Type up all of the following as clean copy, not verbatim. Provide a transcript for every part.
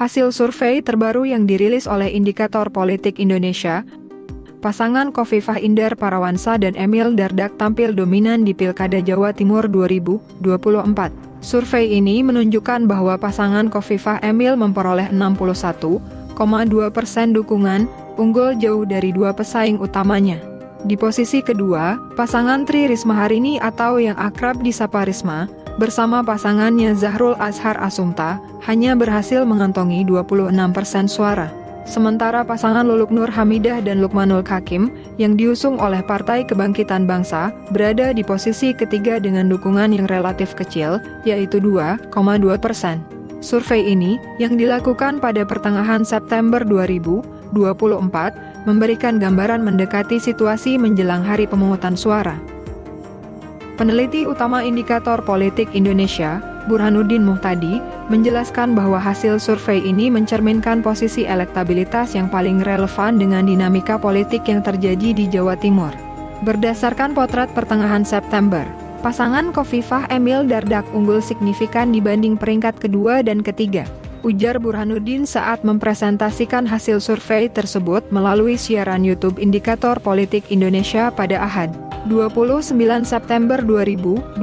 Hasil survei terbaru yang dirilis oleh Indikator Politik Indonesia, pasangan Khofifah Indar Parawansa dan Emil Dardak tampil dominan di Pilkada Jawa Timur 2024. Survei ini menunjukkan bahwa pasangan Khofifah Emil memperoleh 61,2% dukungan, unggul jauh dari dua pesaing utamanya. Di posisi kedua, pasangan Tri Risma Harini atau yang akrab disapa Risma, bersama pasangannya Zahrul Azhar Asumta, hanya berhasil mengantongi 26% suara. Sementara pasangan Luluk Nur Hamidah dan Lukmanul Hakim, yang diusung oleh Partai Kebangkitan Bangsa, berada di posisi ketiga dengan dukungan yang relatif kecil, yaitu 2,2%. Survei ini, yang dilakukan pada pertengahan September 2024, memberikan gambaran mendekati situasi menjelang hari pemungutan suara. Peneliti utama Indikator Politik Indonesia, Burhanuddin Muhtadi, menjelaskan bahwa hasil survei ini mencerminkan posisi elektabilitas yang paling relevan dengan dinamika politik yang terjadi di Jawa Timur. Berdasarkan potret pertengahan September, pasangan Khofifah Emil Dardak unggul signifikan dibanding peringkat kedua dan ketiga, ujar Burhanuddin saat mempresentasikan hasil survei tersebut melalui siaran YouTube Indikator Politik Indonesia pada Ahad, 29 September 2024.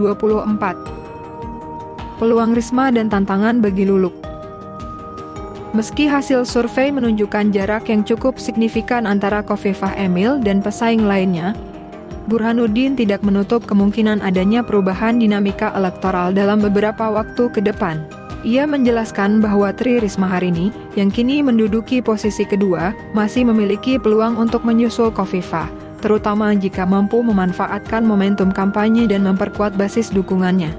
Peluang Risma dan tantangan bagi Luluk. Meski hasil survei menunjukkan jarak yang cukup signifikan antara Khofifah Emil dan pesaing lainnya, Burhanuddin tidak menutup kemungkinan adanya perubahan dinamika elektoral dalam beberapa waktu ke depan. Ia menjelaskan bahwa Tri Risma Harini, yang kini menduduki posisi kedua, masih memiliki peluang untuk menyusul Khofifah, terutama jika mampu memanfaatkan momentum kampanye dan memperkuat basis dukungannya.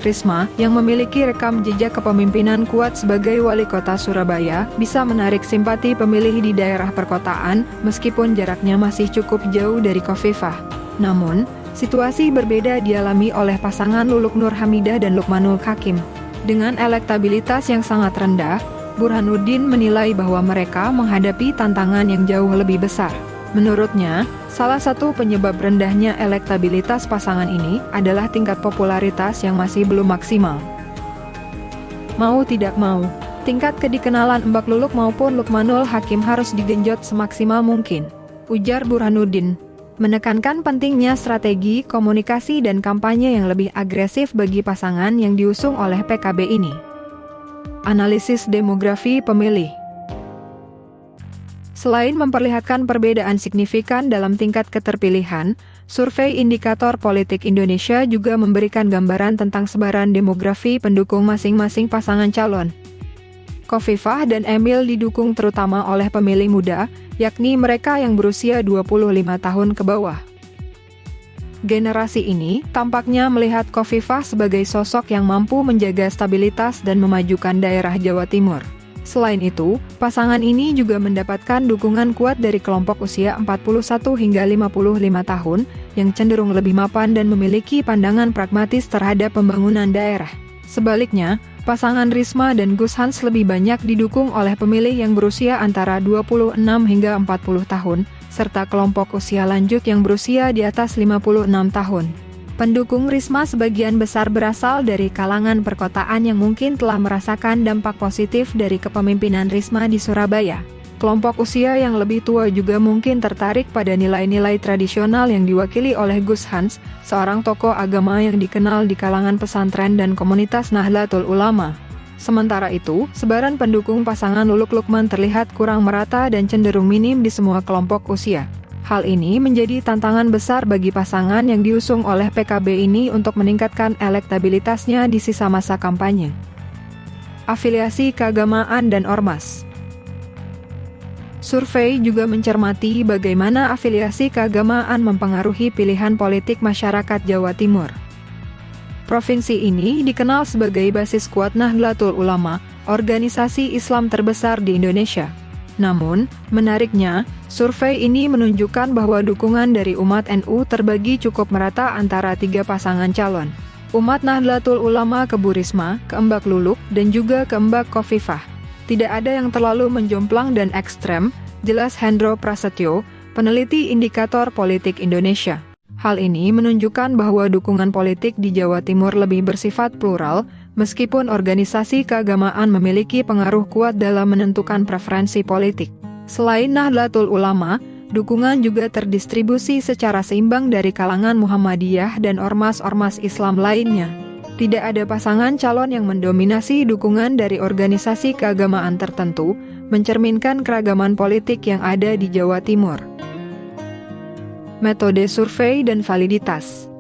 Risma, yang memiliki rekam jejak kepemimpinan kuat sebagai wali kota Surabaya, bisa menarik simpati pemilih di daerah perkotaan, meskipun jaraknya masih cukup jauh dari Khofifah. Namun, situasi berbeda dialami oleh pasangan Luluk Nur Hamidah dan Lukmanul Hakim. Dengan elektabilitas yang sangat rendah, Burhanuddin menilai bahwa mereka menghadapi tantangan yang jauh lebih besar. Menurutnya, salah satu penyebab rendahnya elektabilitas pasangan ini adalah tingkat popularitas yang masih belum maksimal. Mau tidak mau, tingkat kedikenalan Mbak Luluk maupun Lukmanul Hakim harus digenjot semaksimal mungkin, ujar Burhanuddin, menekankan pentingnya strategi, komunikasi dan kampanye yang lebih agresif bagi pasangan yang diusung oleh PKB ini. Analisis demografi pemilih. Selain memperlihatkan perbedaan signifikan dalam tingkat keterpilihan, survei Indikator Politik Indonesia juga memberikan gambaran tentang sebaran demografi pendukung masing-masing pasangan calon. Khofifah dan Emil didukung terutama oleh pemilih muda, yakni mereka yang berusia 25 tahun ke bawah. Generasi ini tampaknya melihat Khofifah sebagai sosok yang mampu menjaga stabilitas dan memajukan daerah Jawa Timur. Selain itu, pasangan ini juga mendapatkan dukungan kuat dari kelompok usia 41 hingga 55 tahun, yang cenderung lebih mapan dan memiliki pandangan pragmatis terhadap pembangunan daerah. Sebaliknya, pasangan Risma dan Gus Hans lebih banyak didukung oleh pemilih yang berusia antara 26 hingga 40 tahun, serta kelompok usia lanjut yang berusia di atas 56 tahun. Pendukung Risma sebagian besar berasal dari kalangan perkotaan yang mungkin telah merasakan dampak positif dari kepemimpinan Risma di Surabaya. Kelompok usia yang lebih tua juga mungkin tertarik pada nilai-nilai tradisional yang diwakili oleh Gus Hans, seorang tokoh agama yang dikenal di kalangan pesantren dan komunitas Nahdlatul Ulama. Sementara itu, sebaran pendukung pasangan Luluk Lukman terlihat kurang merata dan cenderung minim di semua kelompok usia. Hal ini menjadi tantangan besar bagi pasangan yang diusung oleh PKB ini untuk meningkatkan elektabilitasnya di sisa masa kampanye. Afiliasi keagamaan dan ormas. Survei juga mencermati bagaimana afiliasi keagamaan mempengaruhi pilihan politik masyarakat Jawa Timur. Provinsi ini dikenal sebagai basis kuat Nahdlatul Ulama, organisasi Islam terbesar di Indonesia. Namun, menariknya, survei ini menunjukkan bahwa dukungan dari umat NU terbagi cukup merata antara tiga pasangan calon. Umat Nahdlatul Ulama ke Bu Risma, ke Mbak Luluk, dan juga ke Mbak Khofifah. Tidak ada yang terlalu menjomplang dan ekstrem, jelas Hendro Prasetyo, peneliti Indikator Politik Indonesia. Hal ini menunjukkan bahwa dukungan politik di Jawa Timur lebih bersifat plural, meskipun organisasi keagamaan memiliki pengaruh kuat dalam menentukan preferensi politik. Selain Nahdlatul Ulama, dukungan juga terdistribusi secara seimbang dari kalangan Muhammadiyah dan ormas-ormas Islam lainnya. Tidak ada pasangan calon yang mendominasi dukungan dari organisasi keagamaan tertentu, mencerminkan keragaman politik yang ada di Jawa Timur. Metode survei dan validitas.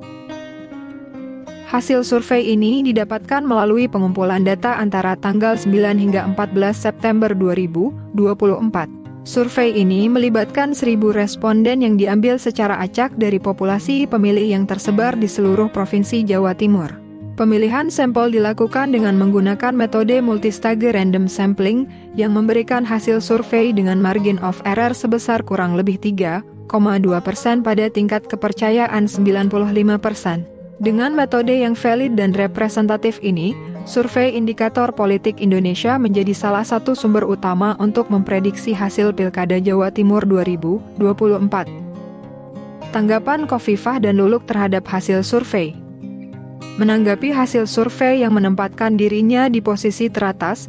Hasil survei ini didapatkan melalui pengumpulan data antara tanggal 9 hingga 14 September 2024. Survei ini melibatkan 1.000 responden yang diambil secara acak dari populasi pemilih yang tersebar di seluruh provinsi Jawa Timur. Pemilihan sampel dilakukan dengan menggunakan metode multistage random sampling yang memberikan hasil survei dengan margin of error sebesar kurang lebih 3,2% pada tingkat kepercayaan 95%. Dengan metode yang valid dan representatif ini, survei indikator politik Indonesia menjadi salah satu sumber utama untuk memprediksi hasil Pilkada Jawa Timur 2024. Tanggapan Khofifah dan Luluk terhadap hasil survei. Menanggapi hasil survei yang menempatkan dirinya di posisi teratas,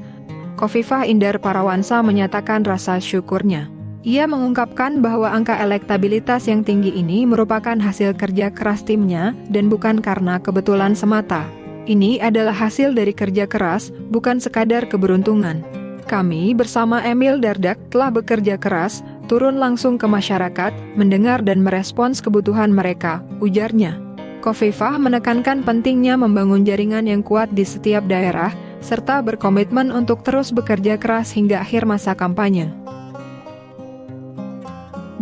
Khofifah Indar Parawansa menyatakan rasa syukurnya. Ia mengungkapkan bahwa angka elektabilitas yang tinggi ini merupakan hasil kerja keras timnya dan bukan karena kebetulan semata. Ini adalah hasil dari kerja keras, bukan sekadar keberuntungan. Kami bersama Emil Dardak telah bekerja keras, turun langsung ke masyarakat, mendengar dan merespons kebutuhan mereka, ujarnya. Khofifah menekankan pentingnya membangun jaringan yang kuat di setiap daerah, serta berkomitmen untuk terus bekerja keras hingga akhir masa kampanye.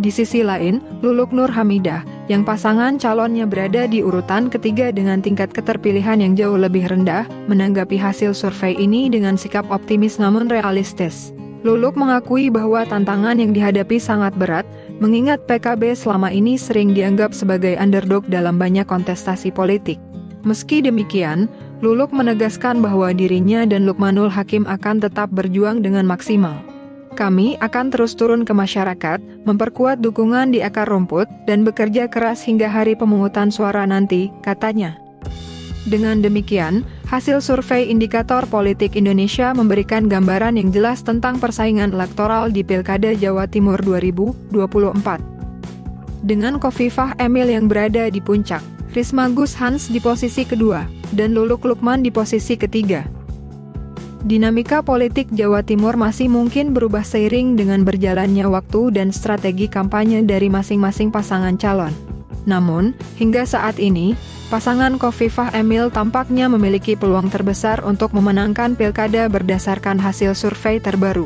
Di sisi lain, Luluk Nur Hamidah, yang pasangan calonnya berada di urutan ketiga dengan tingkat keterpilihan yang jauh lebih rendah, menanggapi hasil survei ini dengan sikap optimis namun realistis. Luluk mengakui bahwa tantangan yang dihadapi sangat berat, mengingat PKB selama ini sering dianggap sebagai underdog dalam banyak kontestasi politik. Meski demikian, Luluk menegaskan bahwa dirinya dan Lukmanul Hakim akan tetap berjuang dengan maksimal. Kami akan terus turun ke masyarakat, memperkuat dukungan di akar rumput, dan bekerja keras hingga hari pemungutan suara nanti, katanya. Dengan demikian, hasil survei indikator politik Indonesia memberikan gambaran yang jelas tentang persaingan elektoral di Pilkada Jawa Timur 2024. Dengan Khofifah Emil yang berada di puncak, Risma Gus Hans di posisi kedua, dan Luluk Lukman di posisi ketiga. Dinamika politik Jawa Timur masih mungkin berubah seiring dengan berjalannya waktu dan strategi kampanye dari masing-masing pasangan calon. Namun, hingga saat ini, pasangan Khofifah Emil tampaknya memiliki peluang terbesar untuk memenangkan pilkada berdasarkan hasil survei terbaru.